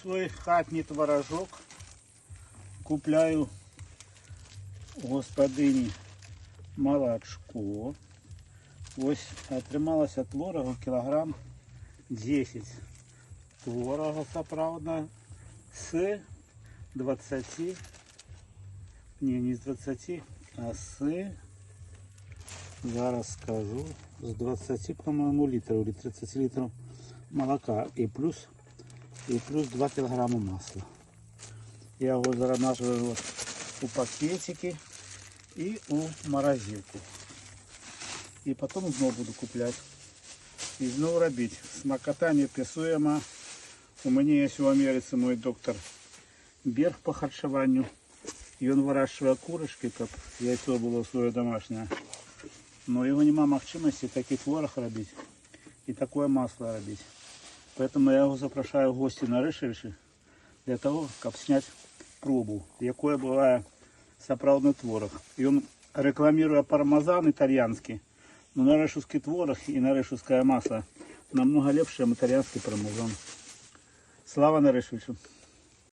Свой хатний творожок купляю у господині молочко. Ось отрималося творогу кілограм 10. Творога справді з 20, не з 20, а з, зараз скажу, з 20, по-моєму, літрів, или 30 літрів молока і плюс 2 кілограми масла. Я його заранаживаю у пакетики і у морозилку. І потім знову буду купляти. І знову робити. Смакота неописуема. У мене є в Америці мой доктор Берг по харчуванню. І він вирощує курочки, щоб яйцо було своє домашнє. Но його немає можливості такий творог робити і таке масло робити. Поэтому я його запрошую в гості на Ришевичі для того, щоб зняти пробу, якою буває справжній творог. І він рекламує пармезан італійський, но нарешівський творог і нарешівське масло намного ліпше, ніж італійський пармезан. Слава Нарешевичу!